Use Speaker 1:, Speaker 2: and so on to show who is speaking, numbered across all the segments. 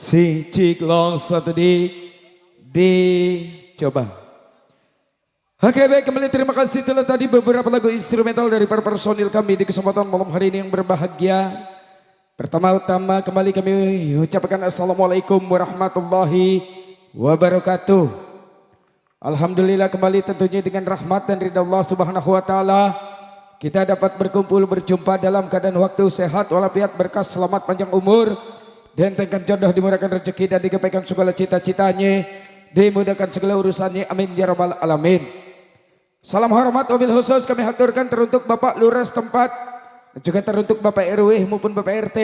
Speaker 1: Si Ciklong satu dicoba. Oke baik, kembali terima kasih telah tadi beberapa lagu instrumental dari para personil kami di kesempatan malam hari ini yang berbahagia. Pertama-tama kembali kami ucapkan Assalamualaikum warahmatullahi wabarakatuh. Alhamdulillah kembali tentunya dengan rahmat dan ridha Allah subhanahu wa ta'ala. Kita dapat berkumpul berjumpa dalam keadaan waktu sehat walafiat berkah selamat panjang umur. Dihentengkan jodoh, dimurahkan rezeki dan digapaikan segala cita-citanya, dimudahkan segala urusannya, amin ya rabbal alamin. Salam hormat wabil khusus kami haturkan teruntuk Bapak Lurah setempat, dan juga teruntuk Bapak RW maupun Bapak RT,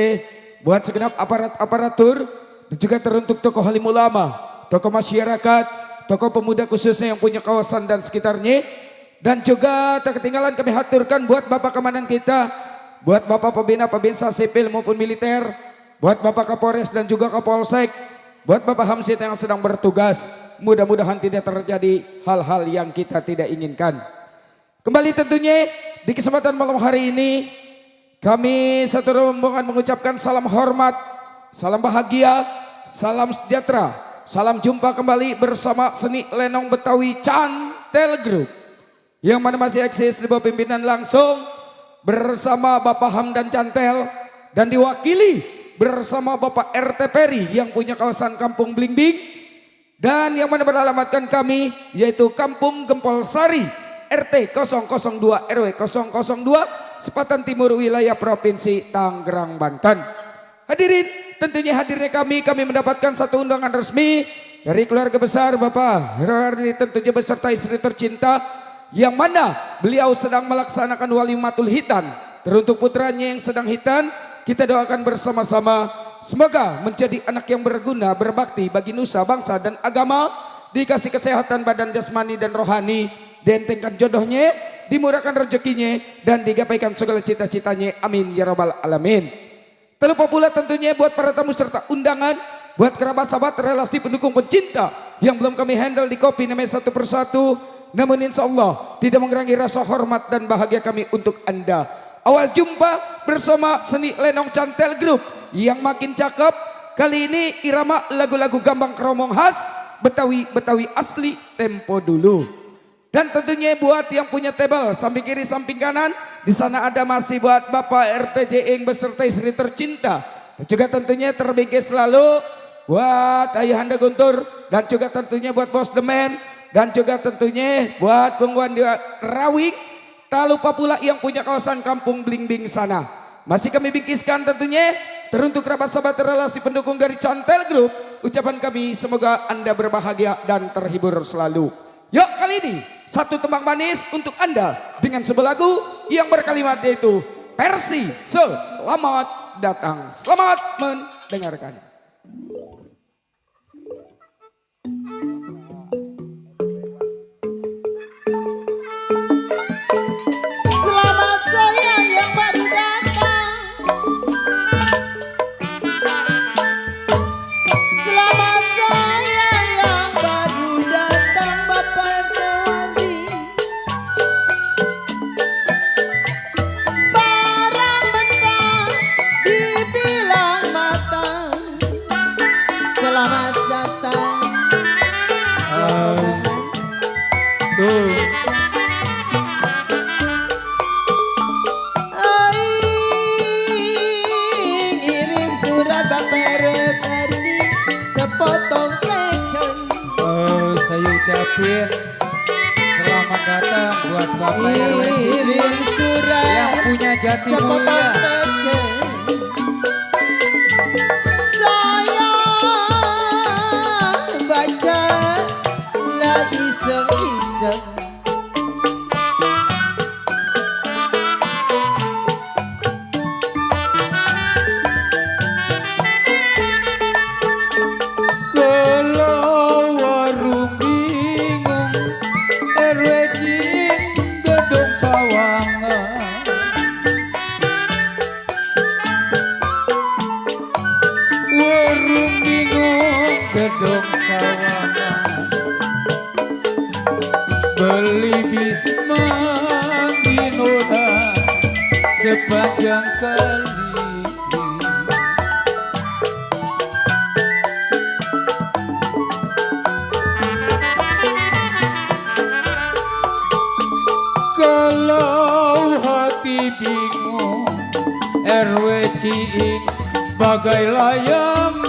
Speaker 1: buat segenap aparatur, dan juga teruntuk tokoh alim ulama, tokoh masyarakat, tokoh pemuda khususnya yang punya kawasan dan sekitarnya, dan juga tak ketinggalan kami haturkan buat Bapak Keamanan kita, buat Bapak Pembina Pembinsa sipil maupun militer, buat Bapak Kapolres dan juga Kapolsek, buat Bapak Hamsid yang sedang bertugas, mudah-mudahan tidak terjadi hal-hal yang kita tidak inginkan. Kembali tentunya di kesempatan malam hari ini kami satu rombongan mengucapkan salam hormat, salam bahagia, salam sejahtera, salam jumpa kembali bersama seni lenong Betawi Cantel Group yang mana masih eksis di bawah pimpinan langsung bersama Bapak Hamdan Cantel dan diwakili bersama Bapak RT Peri yang punya kawasan Kampung Blingbing dan yang mana beralamatkan kami yaitu Kampung Gempol Sari RT 002 RW 002 Sepatan Timur wilayah Provinsi Tangerang Banten. Hadirin, tentunya hadirnya kami mendapatkan satu undangan resmi dari keluarga besar Bapak Herwardi tentunya beserta istri tercinta yang mana beliau sedang melaksanakan walimatul hitan teruntuk putranya yang sedang hitan. Kita doakan bersama-sama semoga menjadi anak yang berguna, berbakti bagi nusa, bangsa dan agama, dikasih kesehatan badan jasmani dan rohani, dientengkan jodohnya, dimurahkan rezekinya dan digapaikan segala cita-citanya, amin ya rabbal alamin. Terlupa pula tentunya buat para tamu serta undangan, buat kerabat sahabat relasi pendukung pencinta yang belum kami handle di kopi namanya satu persatu, namun insya Allah tidak mengurangi rasa hormat dan bahagia kami untuk Anda. Awal jumpa bersama seni lenong Cantel Group yang makin cakep. Kali ini irama lagu-lagu gambang kromong khas Betawi asli tempo dulu. Dan tentunya buat yang punya table samping kiri samping kanan, di sana ada masih buat Bapak RT Jeing beserta istri tercinta. Dan juga tentunya terbingkis selalu buat Ayahanda Guntur dan juga tentunya buat Bos Demen dan juga tentunya buat Bung Wandi Rawing. Tak lupa pula yang punya kawasan Kampung Blingbing sana. Masih kami bingkiskan tentunya teruntuk kerabat sahabat relasi pendukung dari Cantel Group. Ucapan kami semoga Anda berbahagia dan terhibur selalu. Yuk kali ini satu tembang manis untuk Anda dengan sebuah lagu yang berkalimat yaitu Persi Selamat Datang. Selamat mendengarkan.
Speaker 2: Selamat datang buat Bapak RW yang punya jati mulia.
Speaker 3: Saya baca lagi iseng-iseng
Speaker 2: gedung sawangan beli bisma dinoda sepanjang kali Kalau hati bingung RW Ciing bagai layangan,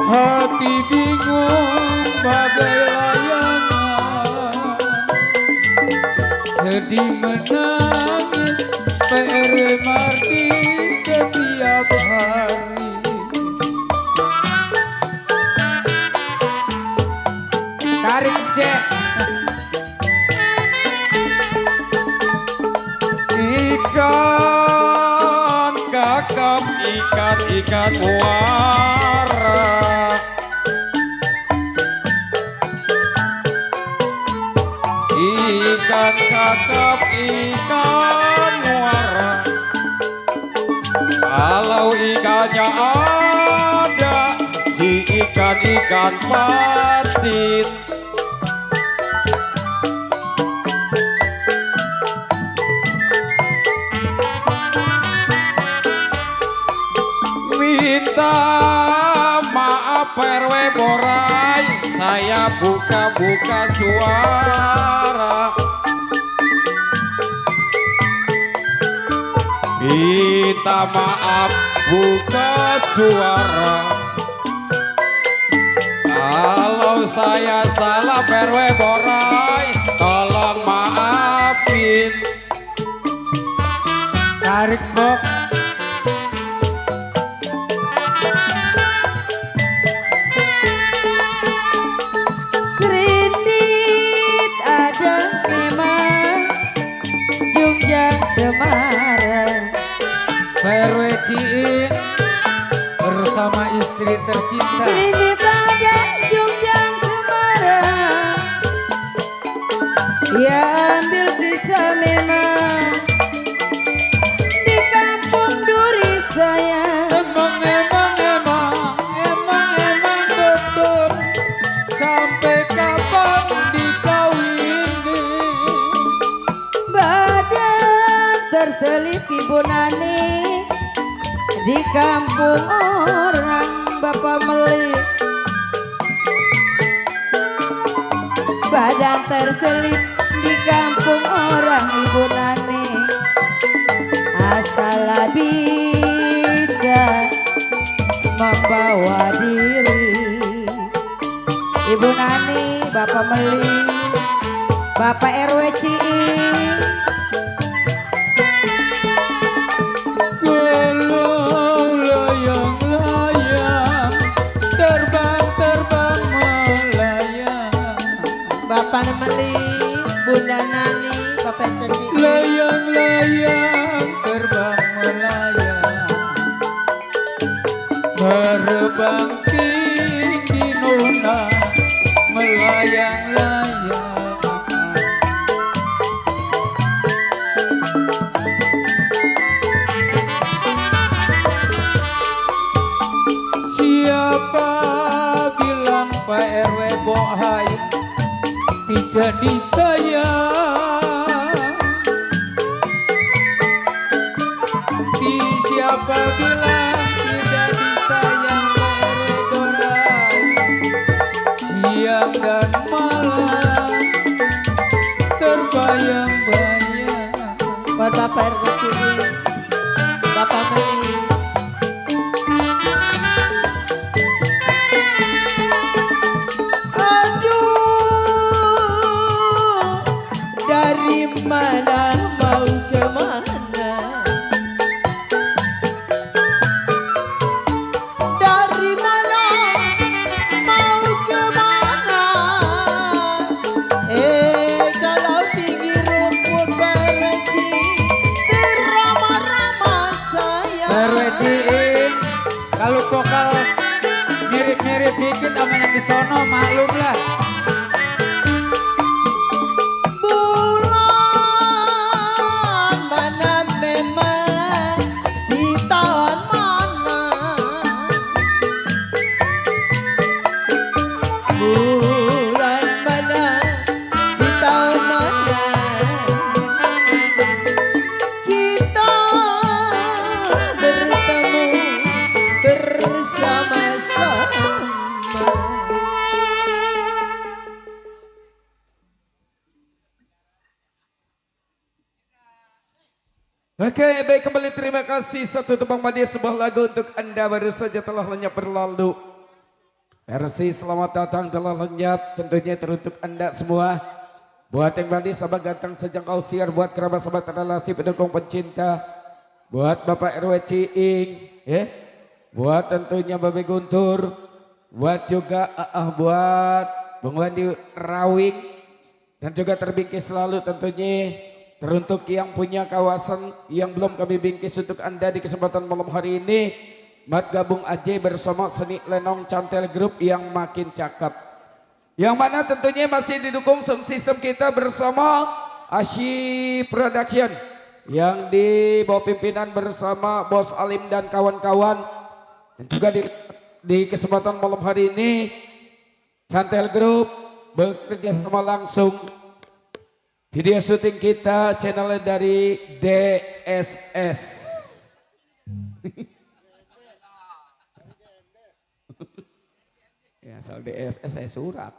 Speaker 2: hati bingung bagai layangan, sedih menangis PRW Mardi setiap hari.
Speaker 3: Tarik cek.
Speaker 4: Ikan kakap, ikan muara. Ikan kakap, ikan muara. Kalau ikannya ada, si ikan patin. Minta maaf RW Borai, saya buka-buka suara. Minta maaf buka suara. Kalau saya salah RW Borai, tolong maafin.
Speaker 3: Tarik bok.
Speaker 5: Serindit ada memang Jungjang Semarang.
Speaker 2: PRW Ciing bersama istri tercinta.
Speaker 5: Serindit ada Jungjang Semarang. Ya ambil kisah memang di kampung Duri saya.
Speaker 2: Emang betul. Sampai kapan dikawini?
Speaker 5: Badan terselip Ibu Nani di kampung orang Bapak Meli. Badan terselip di kampung orang Ibu Nani. Asal bisa membawa diri. Ibu Nani, Bapak Meli, Bapak RW Ciing.
Speaker 2: Kalau layang-layang terbang melayang,
Speaker 3: Bapak Nemeli, Bunda Nani, Bapak Teti.
Speaker 2: layang-layang terbang melayang, terbang tinggi nona melayang-layang. Siapa bilang Pak RW Bohai tidak disayang? Siapa bilang tidak disayang Pak RW Dorai? Siang dan malam terbayang-bayang.
Speaker 3: Buat Bapak RW Ciing, Bapak Meli. Aduh, dari mana mau kemana? Dari mana mau kemana? Kalau tinggi rumput bereci, ramah-ramah saya.
Speaker 2: RW Ciing, kalau vokal mirip-mirip dikit sama yang di sono, maklum lah.
Speaker 3: Bulan mana memang si tahun mana? Bulan mana si tahun mana? Kita bertemu bersama-sama.
Speaker 1: Oke, baik, kembali terima kasih. Satu tebang manis sebuah lagu untuk Anda baru saja telah lenyap berlalu. Versi selamat datang telah lenyap tentunya teruntuk Anda semua. Buat yang manis sahabat ganteng sejangkau siar, buat kerabat sahabat relasi pendukung pencinta, buat Bapak RW Ciing, buat tentunya Babe Guntur, buat juga buat Bung Wandi Rawing, dan juga terbingkis selalu tentunya teruntuk yang punya kawasan yang belum kami bingkis untuk Anda di kesempatan malam hari ini. Mat gabung aja bersama Seni Lenong Cantel Group yang makin cakep. Yang mana tentunya masih didukung sound system kita bersama Ashi Production. Yang di bawah pimpinan bersama Bos Alim dan kawan-kawan. Dan juga di kesempatan malam hari ini Cantel Group bekerja sama langsung. Video syuting kita channelnya dari DSS. Ya, asal DSS saya surat.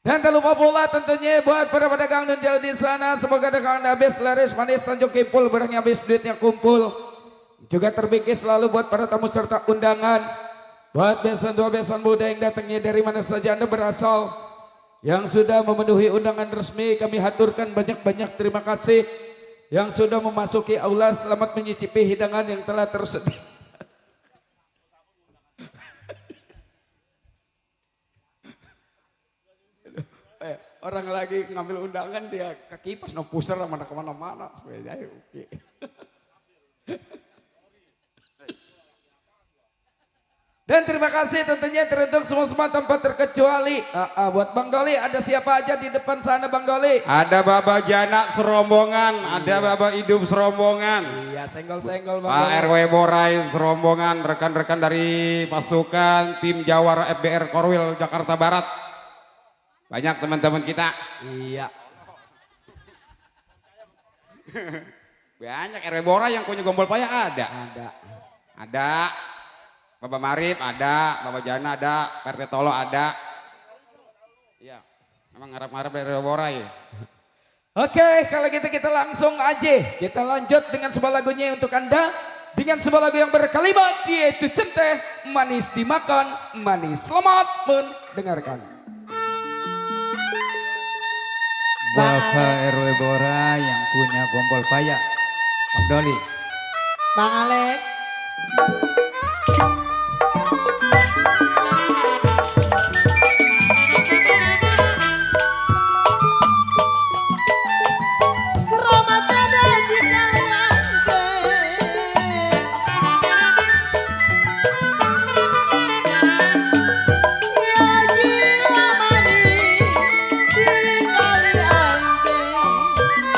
Speaker 1: Dan tak lupa pula tentunya buat para pedagang dan jauh di sana, semoga dagangan habis laris manis Tanjung Kimpul, barangnya habis duitnya kumpul. Juga terbingkis selalu buat para tamu serta undangan, buat besan dua besan muda yang datangnya dari mana saja Anda berasal, yang sudah memenuhi undangan resmi kami haturkan banyak-banyak terima kasih. Yang sudah memasuki aula selamat menyicipi hidangan yang telah tersedia. Orang lagi ngambil undangan dia ke kipas no pusar kemana-mana sebenarnya. Dan terima kasih tentunya teruntuk semua tanpa terkecuali. Buat Bang Doli, ada siapa aja di depan sana Bang Doli?
Speaker 4: Ada Baba Jana serombongan, ada Baba Hidup serombongan.
Speaker 1: Iya, senggol-senggol Bang
Speaker 4: Pak
Speaker 1: Doli.
Speaker 4: RW Borai serombongan, rekan-rekan dari pasukan tim Jawara FBR Korwil Jakarta Barat. Banyak teman-teman kita.
Speaker 1: Iya.
Speaker 4: Banyak RW Borai yang punya gombol payah ada. Ada. Bapak Marip ada, Bapak Jana ada, PRT Tolo ada. Iya, memang ngarap-ngarap dari RW Borai.
Speaker 1: Oke, kalau gitu kita langsung aja. Kita lanjut dengan sebuah lagunya untuk Anda. Dengan sebuah lagu yang berkalimat yaitu Centeh Manis Dimakan Manis. Selamat mendengarkan.
Speaker 2: Bapak RW Bora yang punya gombol payah, Bang Doli.
Speaker 3: Bang Alek.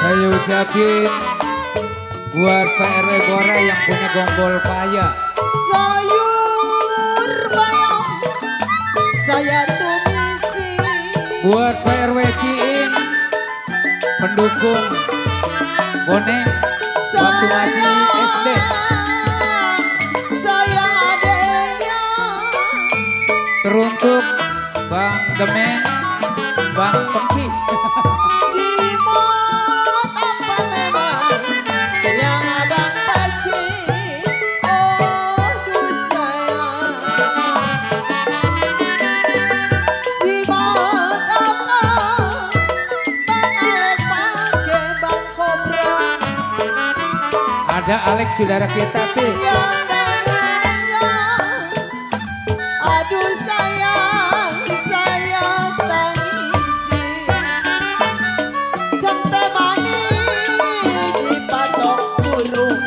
Speaker 2: Saya ucapin buat Pak RW Bora yang punya gombol payah.
Speaker 3: Sayur bayam saya tumisi.
Speaker 2: Buat Pak RW Ciing pendukung bonek waktu masih SD.
Speaker 3: Sayang adeknya.
Speaker 2: Teruntuk Bang Demen, Bang Pengki.
Speaker 3: Gimot apa memang yang abang pagi. Oh duh sayang. Gimot apa Bang Alek pake Bang Kobra.
Speaker 2: Ada Alex saudara kita tuh.
Speaker 3: Aduh sayang, sayang tangisi. Centeh manis dipatok burung.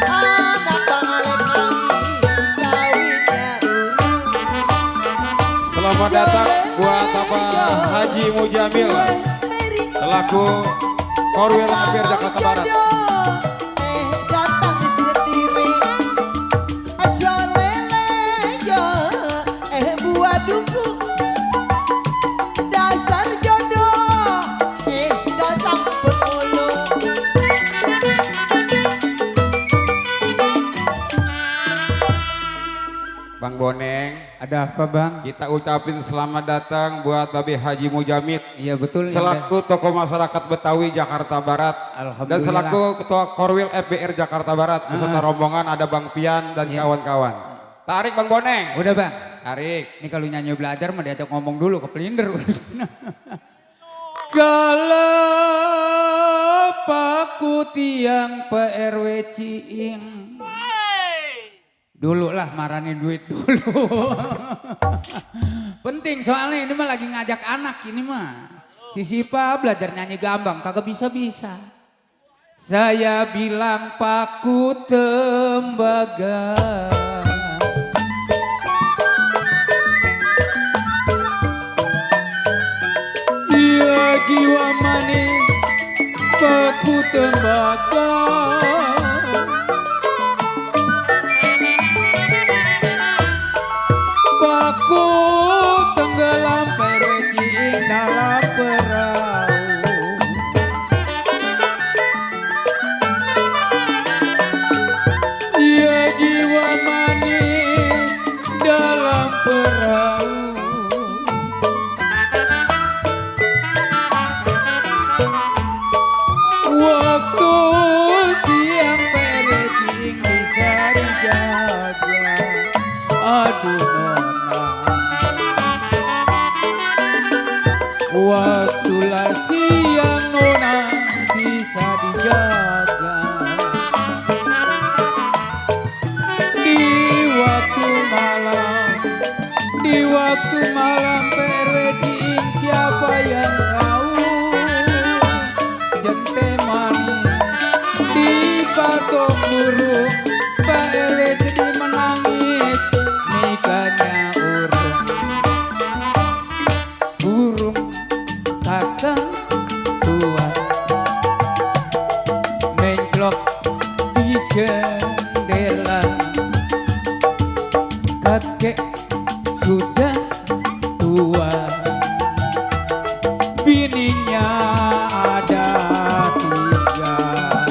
Speaker 3: Anak Bang Alek nangis, kawinnya urung.
Speaker 4: Selamat datang buat Bapak Haji Mujamil selaku Korwil FBR Jakarta Barat.
Speaker 3: Datang sendiri. Aja lele yo, buah duku. Dasar jodoh, datang penghulu.
Speaker 4: Bang Boneng,
Speaker 2: Ada apa bang?
Speaker 4: kita ucapin selamat datang buat Babe Haji Mujamid
Speaker 2: Iya betul.
Speaker 4: selaku tokoh masyarakat Betawi Jakarta Barat
Speaker 2: Alhamdulillah.
Speaker 4: dan selaku ketua Korwil FBR Jakarta Barat beserta rombongan ada Bang Pian dan kawan-kawan. Tarik Bang Boneng.
Speaker 2: Udah bang.
Speaker 4: Tarik.
Speaker 2: Ini kalau nyanyi belajar mah diajak ngomong dulu ke pelinder. Kalau paku tiang PRW Ciing. Dulu lah maranin duit dulu. Penting soalnya ini mah lagi ngajak anak ini mah. Si Sipa belajar nyanyi gambang kagak bisa-bisa. Saya bilang paku tembaga. Dia jiwa manis paku tembaga. Paku tenggelam pereciin dalam perahu. Ia jiwa manis dalam perahu. Waktu siang pereciin bisa dijaga. Aduh nona, waktulah siang nona bisa dijaga. Di waktu malam pereciin siapa yang tahu. Jente manis di patok burung, Pak RW sedih menangis. Nikahnya burung kakak tua menclok di jendela. Kakek sudah tua, bininya ada 3.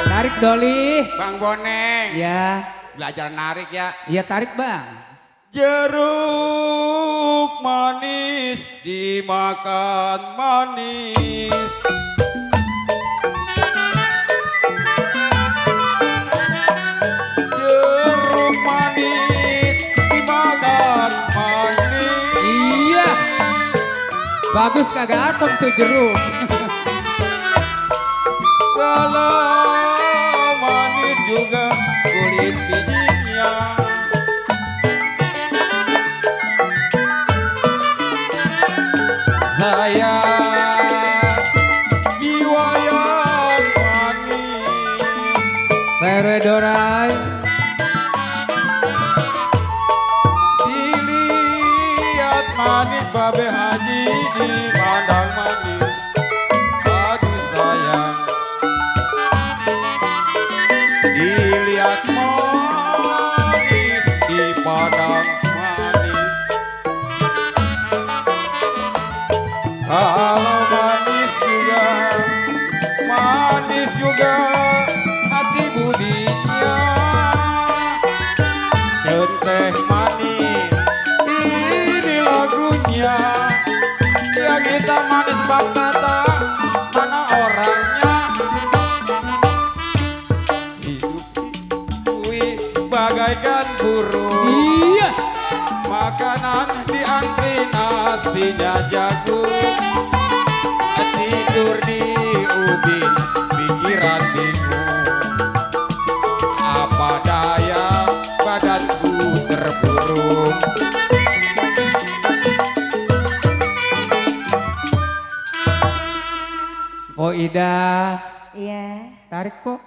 Speaker 2: Tarik Doli.
Speaker 4: Bang Boneng.
Speaker 2: Ya,
Speaker 4: Belajar narik ya.
Speaker 2: ya tarik bang.
Speaker 4: Jeruk manis dimakan manis. Jeruk manis dimakan manis.
Speaker 2: Iya, bagus kagak asam tuh jeruk.
Speaker 4: Kalau manis juga kulit bijinya. Saya jiwa yang manis.
Speaker 2: Peredorai.
Speaker 4: Dilihat manis Babe Haji dipandang manis. Aduh sayang. Dilihat manis dipandang manis. Kalau manis juga hati budinya. Centeh manis, ini lagunya. Yang kita manis bang tata, mana orangnya? Hidup kui bagaikan burung.
Speaker 2: Iya.
Speaker 4: Makanan diantri nasinya jagung. Tidur di ubin pikiran bingung. Apa daya badanku terburung.
Speaker 2: Po Ida,
Speaker 5: Iya.
Speaker 2: tarik po.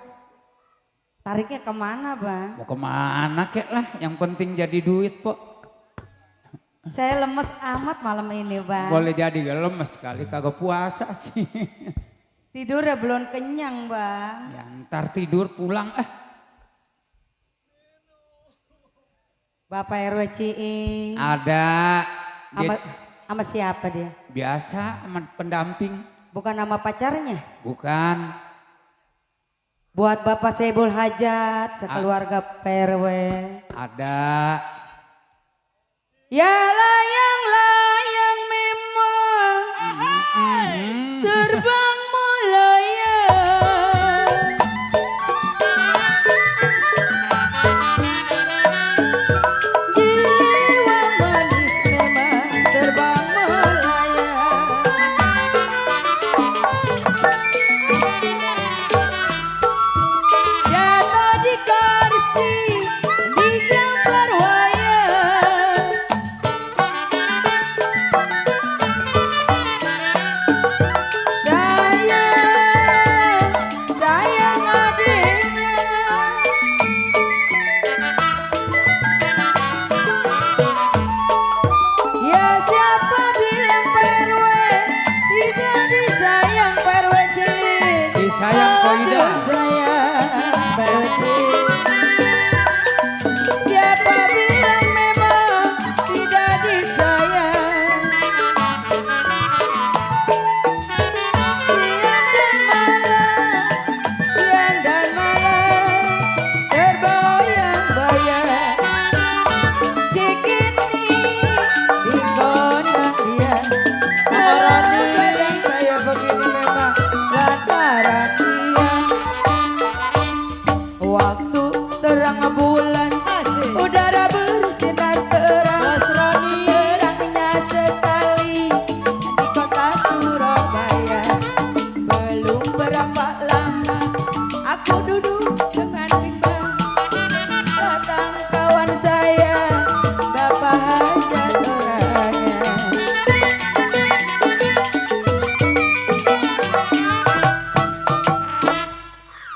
Speaker 5: Tariknya kemana bang?
Speaker 2: Mau kemana kek lah, yang penting jadi duit po.
Speaker 5: Saya lemes amat malam ini bang.
Speaker 2: Boleh jadi gak lemes sekali, kagak puasa sih.
Speaker 5: Tidurnya belum kenyang bang.
Speaker 2: Ya ntar tidur pulang
Speaker 5: Bapak RW Ciing.
Speaker 2: Ada. Dia
Speaker 5: Sama siapa dia?
Speaker 2: biasa sama pendamping.
Speaker 5: Bukan nama pacarnya?
Speaker 2: Bukan.
Speaker 5: Buat Bapak Saibul Hajat, sekeluarga PRW.
Speaker 2: Ada.
Speaker 5: Ya layang-layang memang terbang melayang. Jiwa manis memang terbang melayang. Jatuh di kursi, digambar wayang. Sayang adiknya. Ya siapa bilang perwe tidak disayang perwe cin.
Speaker 2: Disayang Koida.
Speaker 5: Sayang perwe cin. Siapa bilang memang tidak disayang. Siang dan malam terbayang-bayang. Cikini di kona dia. Kadang-kadang saya begini memang lantaran dia. Waktu terang bulan, udara bersinar terang. Terangnya sekali di kota Surabaya. Belum berapa lama aku duduk dengan bimbang. Datang kawan saya, Bapak Hajat orangnya.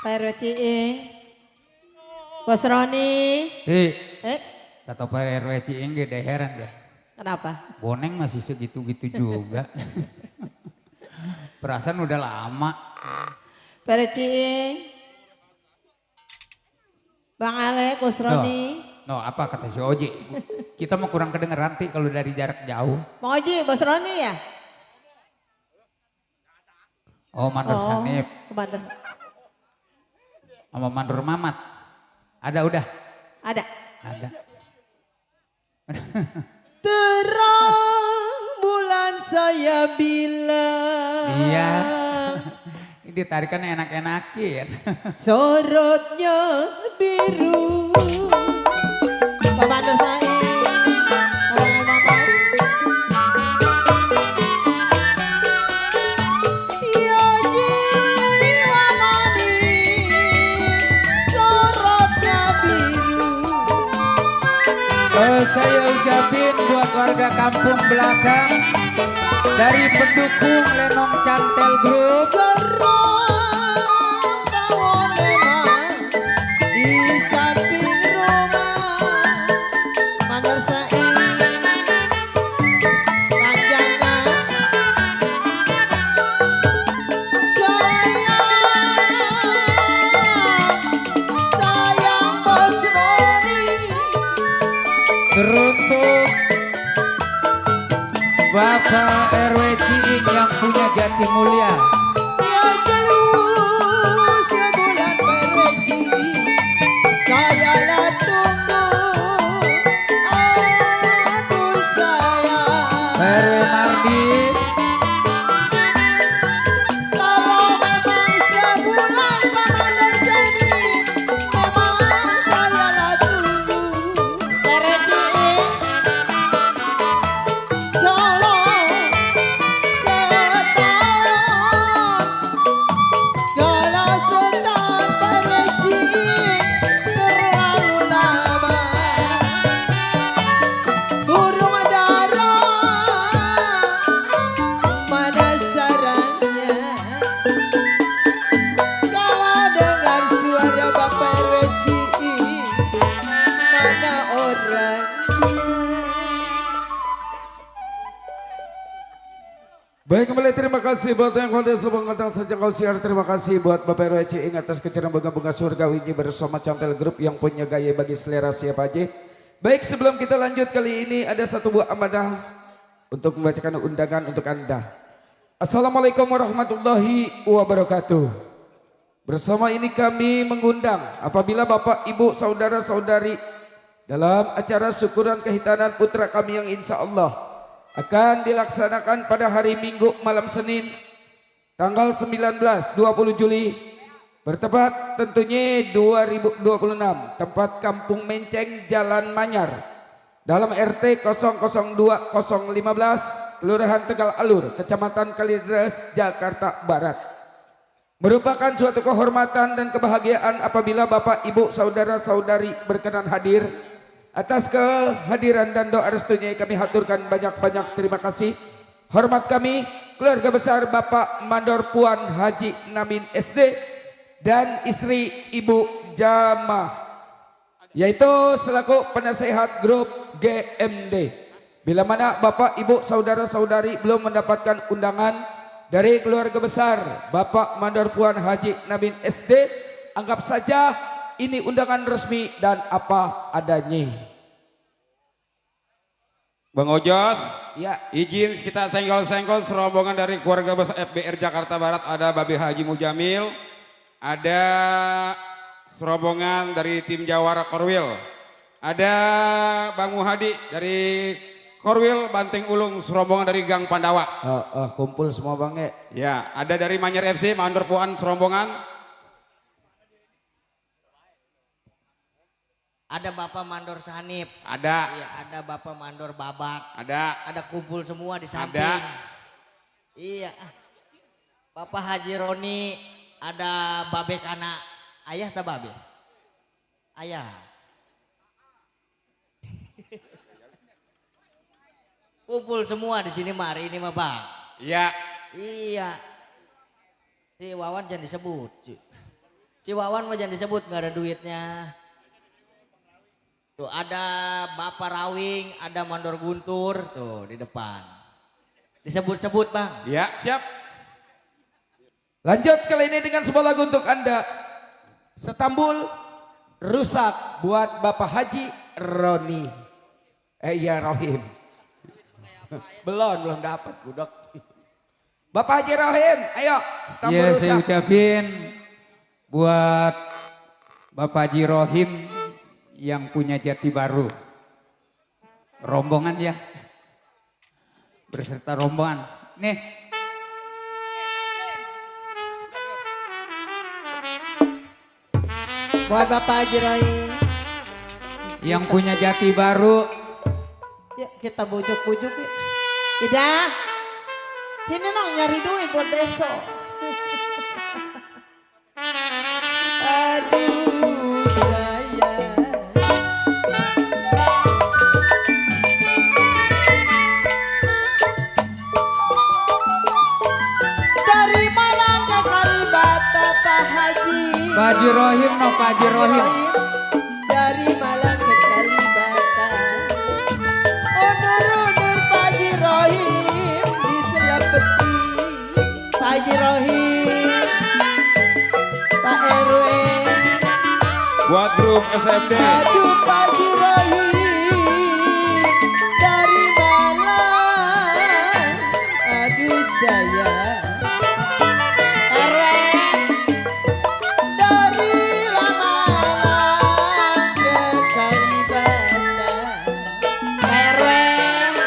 Speaker 3: PRW Ciing. Bos Roni.
Speaker 2: Kata Pak RW Ciing gede heran dia.
Speaker 3: Kenapa?
Speaker 2: Boneng masih segitu-gitu juga. Perasaan udah lama.
Speaker 3: PRW Ciing. Bang Ale, Bos Roni.
Speaker 2: No, apa kata si Oji? Kita mau kurang kedengeran nanti kalau dari jarak jauh.
Speaker 3: Bang Oji, Bos Roni ya?
Speaker 2: Oh, Mandor Sanip
Speaker 3: Kebantes.
Speaker 2: sama Mandor Mamat. Ada udah?
Speaker 3: Ada.
Speaker 2: Ada.
Speaker 3: Terang bulan saya bilang.
Speaker 2: Iya. Ini ditarikan enak-enakin.
Speaker 3: Sorotnya biru. Kebantes saya. Ya jiwa manis, sorotnya biru.
Speaker 2: Saya ucapin buat warga kampung belakang dari pendukung Lenong Cantel Group.
Speaker 3: Serang tawon memang di samping rumah. Mandor Saing, Kanjana. Sayang Bos Roni.
Speaker 2: Teruntuk Bapak RW Ciing yang punya Jati Mulia.
Speaker 3: Ya jeluh sebulan berweci, saya lah tunggu. Aduh sayang,
Speaker 2: RW Mardi,
Speaker 3: kalau memang sebulan Ramadan sini, memang saya lah tunggu. Berweci, kalau setahun, kalau setahun berweci terlalu lama. Burung dara mana sarangnya? Kalau dengar suara Bapak RWCI, mana orangnya?
Speaker 1: Baik, kembali terima kasih buat yang konten sebelum konten sejengkal siar. Terima kasih buat Bapak RW Ciing atas keceriaan bunga-bunga surgawi ini bersama Cantel Group yang punya gaya bagi selera siapa aja. Baik, sebelum kita lanjut kali ini ada satu buah amanah untuk membacakan undangan untuk Anda. Assalamualaikum warahmatullahi wabarakatuh. Bersama ini kami mengundang apabila Bapak, Ibu, Saudara-saudari dalam acara syukuran kehitanan putra kami yang insya Allah akan dilaksanakan pada hari Minggu malam Senin tanggal 19-20 Juli bertepat tentunya 2026 tempat Kampung Menceng Jalan Manyar dalam RT 002015 Kelurahan Tegal Alur Kecamatan Kalideres Jakarta Barat. Merupakan suatu kehormatan dan kebahagiaan apabila Bapak, Ibu, Saudara-saudari berkenan hadir. Atas kehadiran dan doa restunya kami haturkan banyak-banyak terima kasih. Hormat kami keluarga besar Bapak Mandor Puan Haji Namin SD dan istri Ibu Jama, yaitu selaku penasehat grup GMD. Bila mana Bapak, Ibu, Saudara-saudari belum mendapatkan undangan dari keluarga besar Bapak Mandor Puan Haji Namin SD, anggap saja ini undangan resmi dan apa adanya.
Speaker 4: Bang Ojos,
Speaker 1: Ya,
Speaker 4: izin kita senggol-senggol serombongan dari keluarga besar FBR Jakarta Barat. Ada Babe Haji Mujamil, ada serombongan dari tim Jawara Korwil, ada Bang Muhadi dari Korwil Banting Ulung, serombongan dari Gang Pandawa.
Speaker 1: kumpul semua Bang
Speaker 4: Ya, ada dari Manyar FC, Mandor Puan serombongan.
Speaker 3: Ada Bapak Mandor Sanip.
Speaker 4: Ada.
Speaker 3: Iya, ada Bapak Mandor Babak.
Speaker 4: Ada.
Speaker 3: Ada kumpul semua di samping.
Speaker 4: Ada.
Speaker 3: Iya. Bapak Haji Roni, ada Babe Kana. Ayah tak Babe? Ayah. Kumpul semua di sini mari ini mah Bang.
Speaker 4: Iya.
Speaker 3: Iya. Si Wawan jangan disebut. Si Wawan mah jangan disebut, nggak ada duitnya. Tuh ada Bapak Rawing, ada Mandor Guntur tuh di depan. Disebut-sebut Bang.
Speaker 4: Iya, siap.
Speaker 1: lanjut kali ini dengan sebuah lagu untuk Anda. Setambul rusak buat Bapak Haji Roni. Iya Rohim. Belum dapat budak. Bapak Haji Rohim, ayo Setambul
Speaker 2: Ya, saya
Speaker 1: rusak.
Speaker 2: ucapin buat Bapak Haji Rohim yang punya jati baru. Rombongan ya. Berserta rombongan. Nih.
Speaker 5: Buat Bapak Haji Rohim.
Speaker 2: Yang punya jati baru.
Speaker 5: Ya kita bujuk-bujuk ya. Ida, sini dong nyari duit buat besok. Aduh sayang. Dari Malang ke Kalibata Pak Haji.
Speaker 2: Pak Haji Rohim, no Pak Haji Rohim.
Speaker 5: Dari Malang ke Kalibata. Undur-undur Pak Haji Rohim di Selapeti. Pak Haji Rohim, Pak RW.
Speaker 4: Buat grup SMD.
Speaker 5: Aduh Pak Haji Rohim dari Malang. Aduh sayang. RW dari Malang ke Kalibata. Pak RW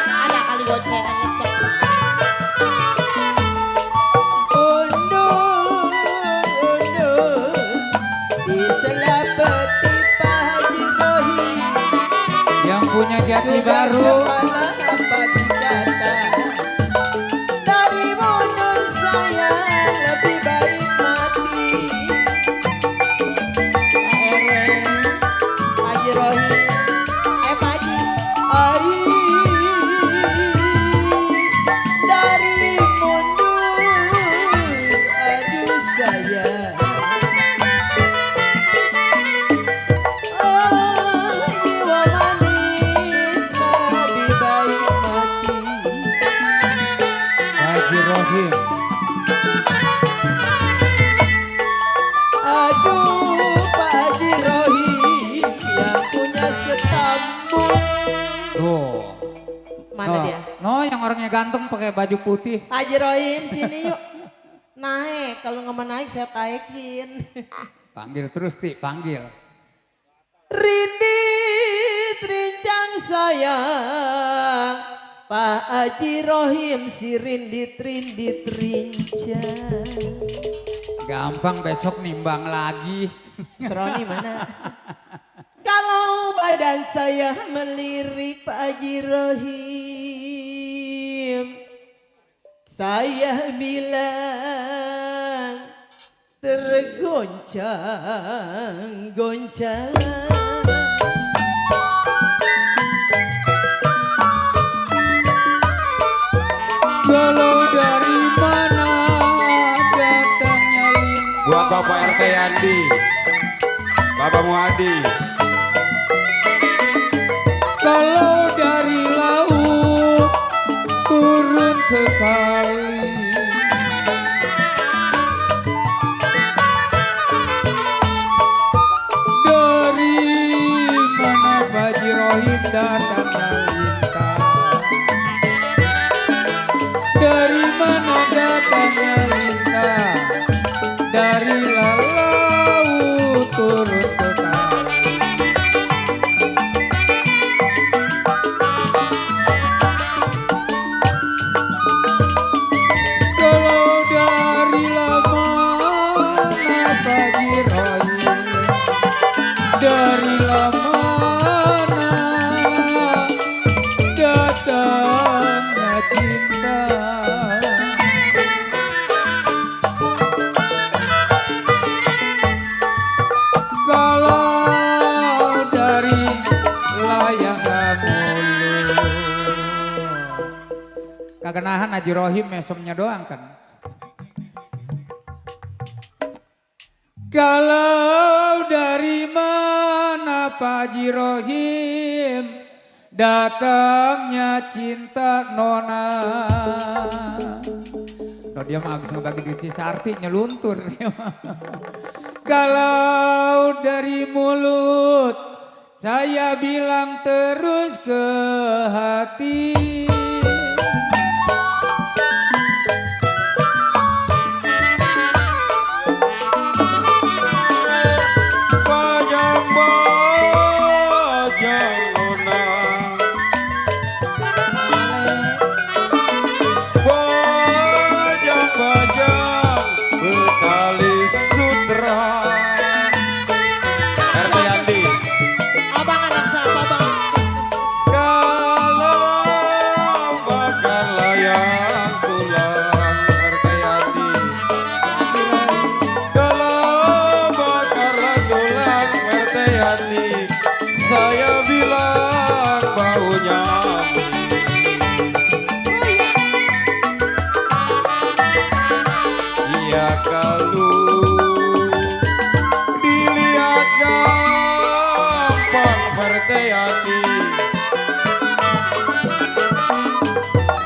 Speaker 5: ada kali gocengan ngecek. Undur di Selapeti Pak Haji Rohim.
Speaker 2: Yang punya jati
Speaker 5: Sudah
Speaker 2: baru.
Speaker 5: kepala apa dikata. Dari mundur saya lebih baik mati. Pak RW, Pak Haji Rohim, Pak Haji, dari mundur, aduh sayang. Oh, jiwa manis lebih baik mati.
Speaker 2: Pak Haji Rohim.
Speaker 5: Aduh Pak Haji Rohim yang punya setambul.
Speaker 2: Tuh.
Speaker 5: Mana dia?
Speaker 2: No, yang orangnya ganteng pakai baju putih.
Speaker 5: Pak Haji Rohim sini yuk. Naik, kalau nggak mau naik saya taikin.
Speaker 2: Panggil terus Ti, panggil.
Speaker 5: Rindit rincang sayang, Pak Haji Rohim si rindit rincang.
Speaker 2: Gampang besok nimbang lagi.
Speaker 5: Seroni mana? Kalau badan saya melirik Pak Haji Rohim, saya bilang tergoncang-goncang.
Speaker 2: Kalau dari mana datangnya lintang?
Speaker 4: Buat Bapak RT Yandi, Bapak Muhadi.
Speaker 2: Kalau dari laut turun ke kali, dari mana Pak Haji Rohim datangnya lintang? Dari mana datangnya lintang? Dari laut turun ke kali. Kalau dari lamana Pak Haji Rohim, dari lamana datangnya cinta. Kalau dari layang mulu, kagak nahan Haji Rohim mesomnya doang kan. Kalau dari mana Pak Haji Rohim datangnya cinta nona. No, dia mah habis ngebagi duit Cisarti nyeluntur. Kalau dari mulut saya bilang terus ke hati.
Speaker 4: Bajang-bajang nona, bajang-bajang betali sutra. RT Yandi.
Speaker 5: Abang anak siapa bang?
Speaker 4: Kalau bakar layang tulang RT Yandi. Kalau bakar tulang RT Yandi, saya bilang baunya. Iya kalau dilihat gampang RT Yandi.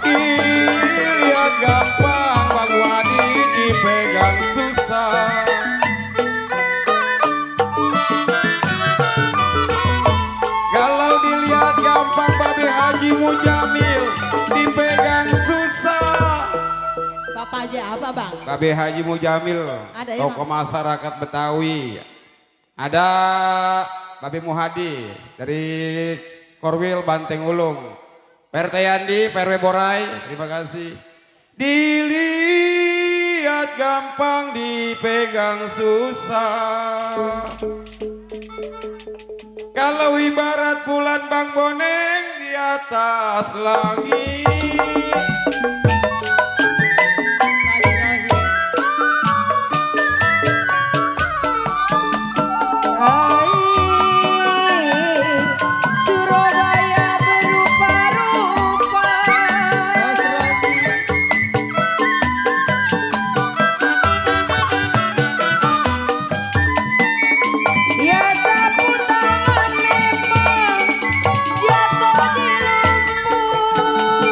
Speaker 4: Dilihat gampang Bang Wadi, dipegang susah. Kalau dilihat gampang Babe Haji Mujamil, dipegang susah.
Speaker 5: Bapak aja apa bang?
Speaker 4: Babe Haji Mujamil,
Speaker 5: Ada ya,
Speaker 4: tokoh masyarakat Betawi. Ada Babe Muhadi dari Korwil Banteng Ulung. PRT Yandi, PRW Borai, terima kasih. Dilihat gampang, dipegang susah. Kalau ibarat bulan Bang Boneng di atas langit.
Speaker 2: Surabaya berupa-rupa. Ya sapu tangan memang jatuh di lumpur.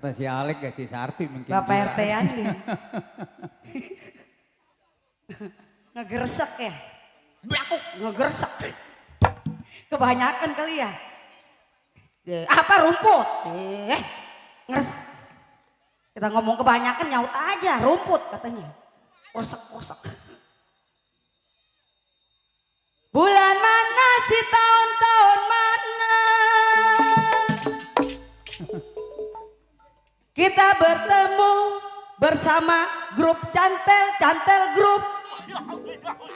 Speaker 2: Kata si Alek gak si Sarti mungkin.
Speaker 6: Bapak
Speaker 2: gila.
Speaker 6: RT Andi. Ngegersek ya. Blakuk ngegersek. Kebanyakan kali ya. Apa rumput? Ngeres. Kita ngomong kebanyakan nyaut aja rumput katanya. Kosak. Bulan mana si tahun-tahun mana? Kita bertemu bersama grup cantel grup.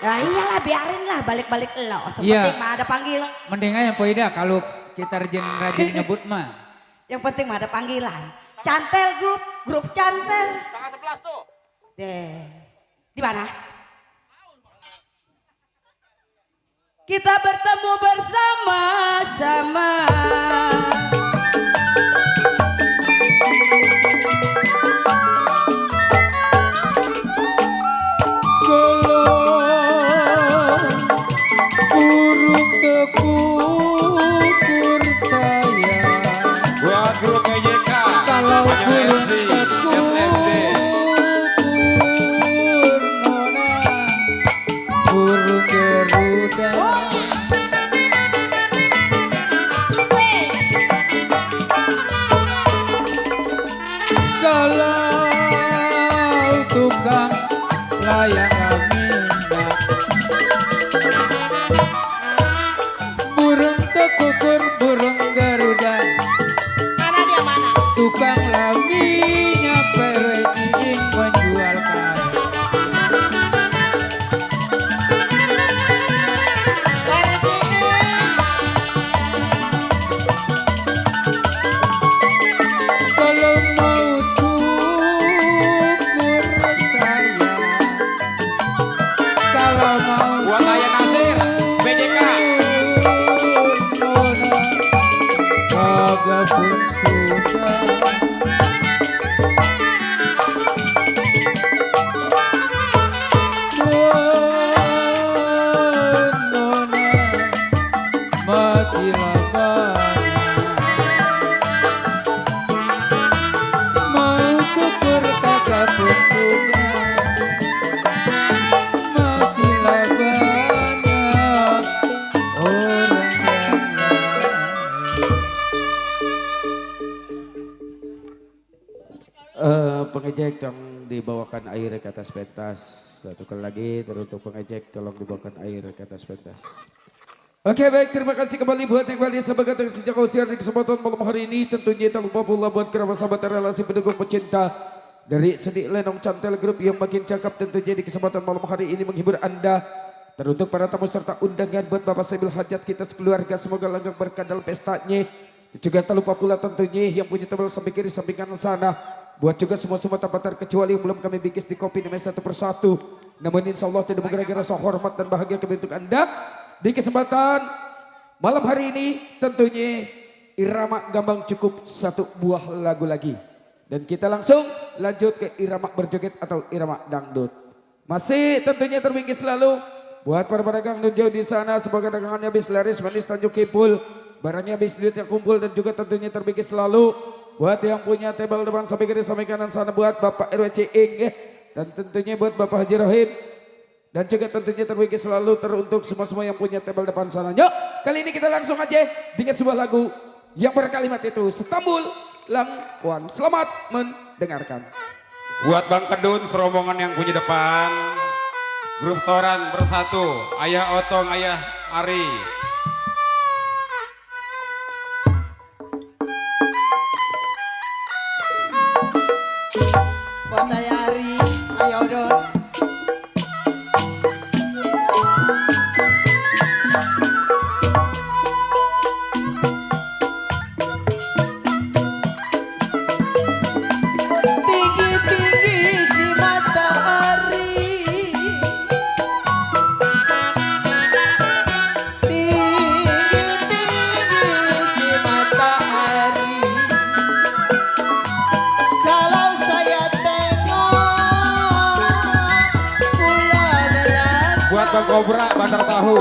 Speaker 6: Nah iyalah biarin lah balik-balik lo.
Speaker 2: Iya.
Speaker 6: Seperti mah ada panggilan.
Speaker 2: Mending aja poida kalau kita rajin nyebut mah.
Speaker 6: Yang penting mah ada panggilan. Cantel grup cantel.
Speaker 4: Tanggal 11 tuh.
Speaker 6: Deh. Di mana? Kita bertemu bersama-sama.
Speaker 2: Burung tekukur saya.
Speaker 4: Buat grup EJK.
Speaker 2: Kalau
Speaker 4: Namanya
Speaker 2: burung
Speaker 4: SD, SMD.
Speaker 2: tekukur nona. Burung Garuda. Kalau tukang layangan minta. Burung tekukur, burung Garuda.
Speaker 5: Mana dia mana?
Speaker 2: Tukang laminya perejing menjual kain. Kalau mau syukur saya. Kalau mau
Speaker 4: Buat Ayah Nasir, BJK.
Speaker 2: kagak pun sudah. Nona masih mau syukur kagak pun sudah. Masihlah banyak orang yang
Speaker 1: Pengejek yang dibawakan air ke atas pentas. Satu kali lagi teruntuk pengejek tolong dibawakan air ke atas pentas. Oke baik, terima kasih kembali buat yang kembali sebagai sejak usia di kesempatan malam hari ini. Tentunya tak lupa pula buat kerabat sahabat dan relasi pendukung pecinta dari Sedik Lenong Cantel Group yang makin cakep tentunya di kesempatan malam hari ini menghibur Anda. Teruntuk para tamu serta undangan buat Bapak Sebil Hajat kita sekeluarga, semoga langgeng berkah dalam pestanya. Juga tak lupa pula tentunya yang punya tebal sampai kiri samping kanan sana. Buat juga semua tanpa terkecuali yang belum kami bingkis di kopi demi satu persatu. Namun insya Allah tidak mengurangi rasa hormat dan bahagia kami untuk Anda. Di kesempatan malam hari ini tentunya irama gambang cukup satu buah lagu lagi. Dan kita langsung lanjut ke irama berjoget atau irama dangdut. Masih tentunya terbingkis selalu buat para pedagang nun jauh di sana. Semoga dagangannya habis laris manis Tanjung Kipul. Barangnya habis duitnya kumpul dan juga tentunya terbingkis selalu. Buat yang punya tebal depan sampai kiri sampai kanan sana buat Bapak RW Ciing dan tentunya buat Bapak Haji Rohim. Dan juga tentunya terbingkis selalu teruntuk semua-semua yang punya tebal depan sana. Yuk kali ini kita langsung aja dengan sebuah lagu yang berkalimat itu Setambul Langkuan. Selamat mendengarkan.
Speaker 4: Buat Bang Kedun serombongan yang punya depan. Grup Toran bersatu. Ayah Otong, Ayah Ari.
Speaker 5: Buat Ayari, ayo dong. Tinggi-tinggi si matahari. Tinggi-tinggi si matahari. Kalau saya tengok pulau Belanda.
Speaker 4: Buat Bang Kobra, Bandar Tahu.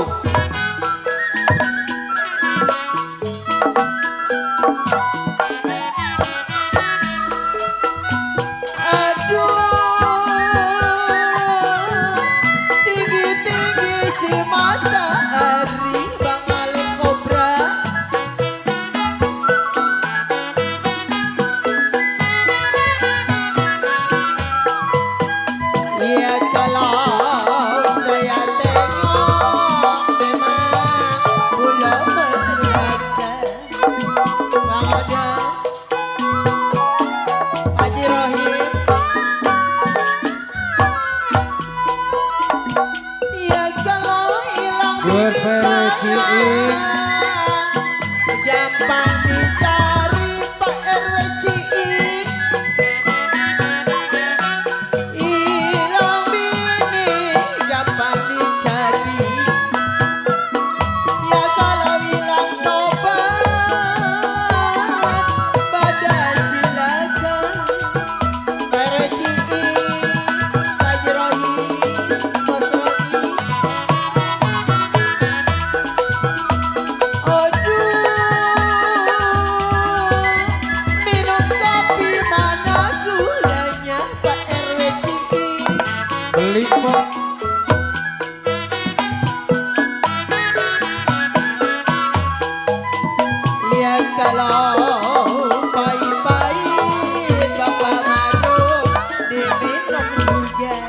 Speaker 5: Kalau pahit-pahit Bapak Maruf diminum juga.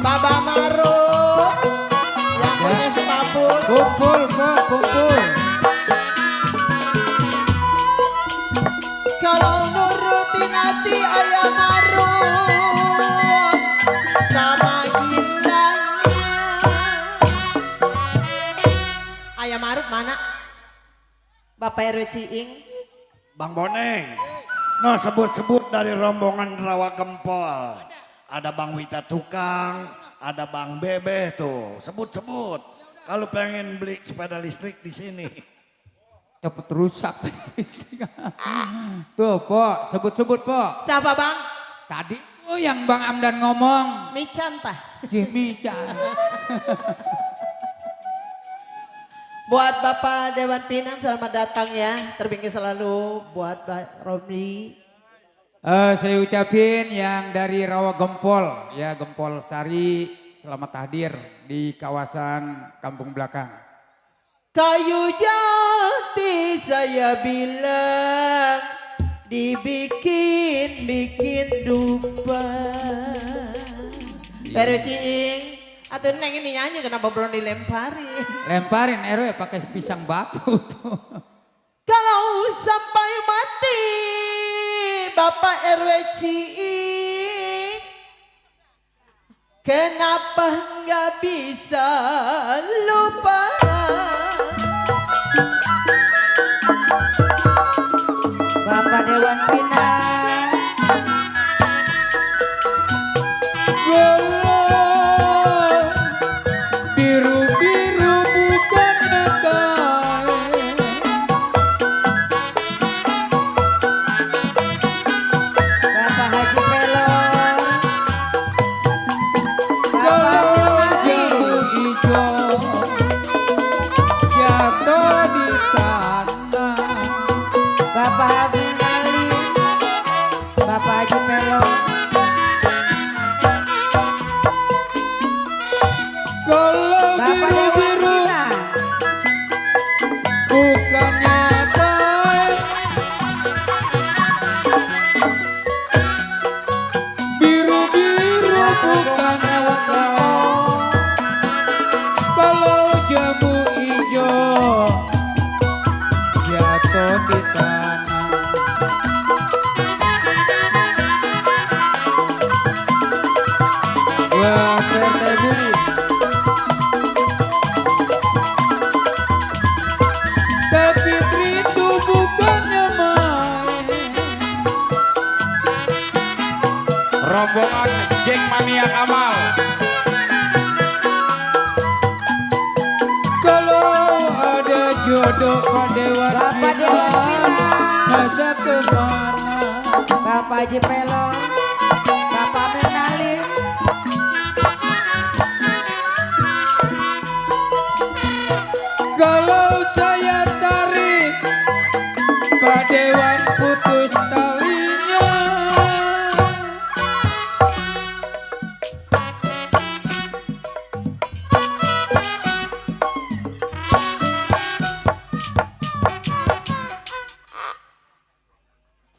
Speaker 5: Bapak Maruf yang punya sepapul.
Speaker 2: Kumpul Pok, kumpul.
Speaker 5: Kalau nurutin hati ayah Maruf sama gilanya. Ayah Maruf mana? Bapak RW Ciing.
Speaker 7: Bang Boneng, no sebut-sebut dari rombongan Rawa Gempol. Ada Bang Wita Tukang, ada Bang Bebe tuh, sebut-sebut. Kalau pengen beli sepeda listrik di sini.
Speaker 2: Cepet rusak. Tuh Pok, sebut-sebut Pok.
Speaker 5: Siapa bang?
Speaker 2: Tadi tuh yang Bang Amdan ngomong.
Speaker 5: Mican tah.
Speaker 2: Jimmy Chan.
Speaker 5: Buat Bapak Dewan Pinang selamat datang ya. Terbingkai selalu buat Pak Romli.
Speaker 2: Saya ucapin yang dari Rawa Gempol, ya Gempol Sari, selamat hadir di kawasan Kampung Belakang.
Speaker 5: Kayu jati saya bilang dibikin-bikin dupa. Pero Ciing, atau neng ini nyanyi kenapa belum dilemparin?
Speaker 2: Lemparin RW pakai pisang batu tuh.
Speaker 5: Kalau sampai mati Bapak RW Ciing, kenapa nggak bisa lupa?
Speaker 6: Bapak Dewan Pinang.
Speaker 2: Biru-biru bukannya kain.
Speaker 6: Bapak Haji Pelor.
Speaker 2: Kalau
Speaker 6: Bapak
Speaker 2: jambu
Speaker 6: Firmali.
Speaker 2: hijau jatuh di tanah.
Speaker 6: Bapak Habib Ali. Bapak Haji Pelor.
Speaker 2: Kalau
Speaker 6: Bapak Dewan
Speaker 2: biru-biru
Speaker 6: Pinang.
Speaker 2: bukannya kain. Biru-biru bukannya kain. Kalau jambu hijau jatuh di tanah. Wah, Partai Budi. Tapi itu bukannya main.
Speaker 4: Rombongan geng mania Kamal.
Speaker 2: Kalau ada jodoh Pak Dewan
Speaker 6: Bapak Dewan Pinang.
Speaker 2: masa kemana?
Speaker 6: Bapak Haji Pelor. Bapak Menali.
Speaker 2: Kalau saya tarik Pak Dewan putus talinya.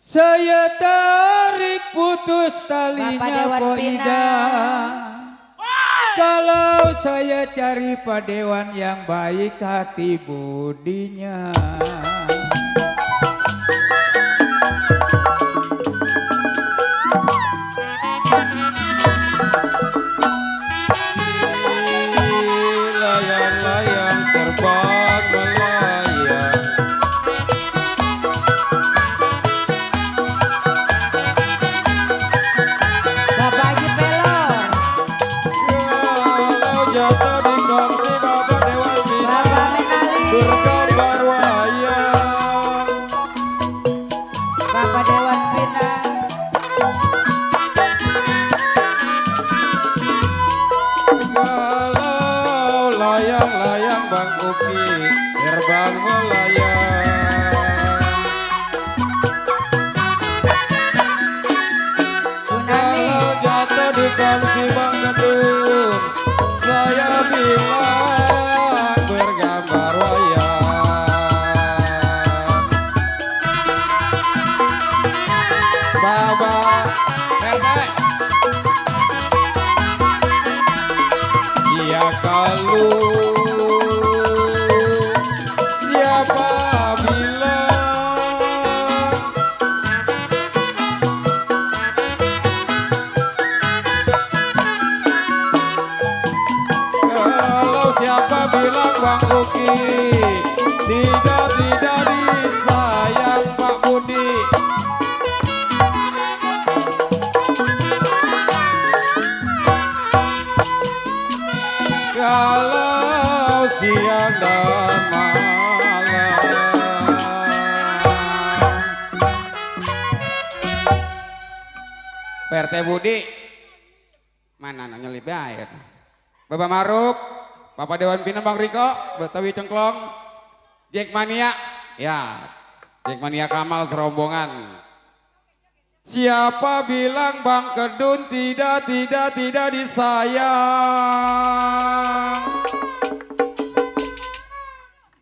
Speaker 2: Saya tarik putus talinya
Speaker 6: Bapak Dewan
Speaker 2: Poida.
Speaker 6: Pinang.
Speaker 2: Kalau saya cari Pak Dewan yang baik hati budinya.
Speaker 4: Layang-layang terbang melayang.
Speaker 6: Bapak Haji Pelor.
Speaker 4: Kalau jatuh di kongsi Bapak Dewan Pinang
Speaker 6: Bapak Menali.
Speaker 4: bergambar wayang. PRT Budi. Mana nyelip air. Bapak Maruf, Bapak Dewan Pina Bang Riko, Betawi Cengklong, Jack Mania. Ya, Jack Mania Kamal serombongan. Siapa bilang Bang Kedun tidak disayang?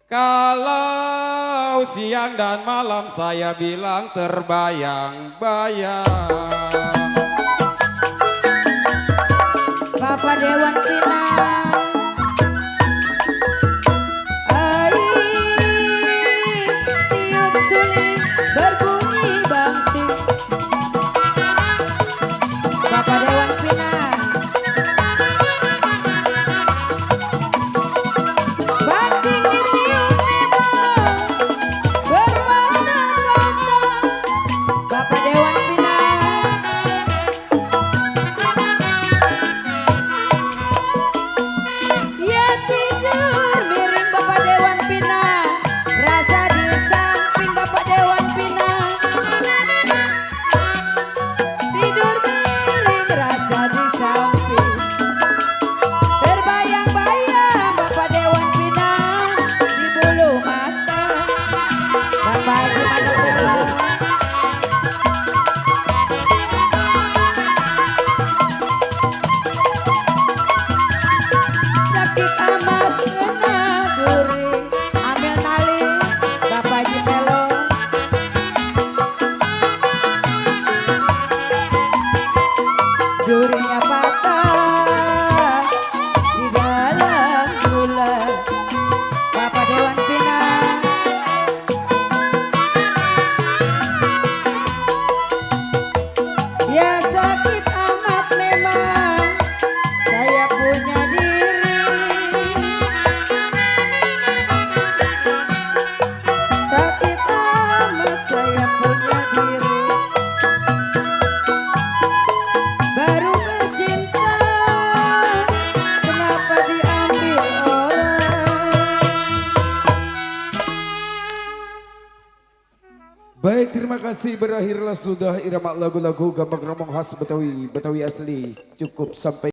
Speaker 4: Kalau siang dan malam saya bilang terbayang-bayang.
Speaker 6: Bapak Dewan Pina. Tiup suling berbunyi bangsing. Bapak Dewan Pina. Bangsing ditiup memang berwarna kantong. Bapak Dewan Pina. Ya tidur miring Bapak Dewan Pina. Rasa di samping Bapak Dewan Pina. Tidur miring rasa di samping. Terbayang-bayang Bapak Dewan Pina di bulu mata. Bapak gimana pulang? Sakit amat kena duri. Ambil tali Bapak Jimelo. Durinya patah di dalam gula. Bapak Dewan Pina. Ya sakit amat memang saya punya diri. Sakit amat saya punya diri. Baru bercinta, kenapa diambil orang?
Speaker 1: Baik, terima kasih. Berakhirlah sudah irama lagu-lagu gambang romong khas Betawi, Betawi asli. Cukup sampai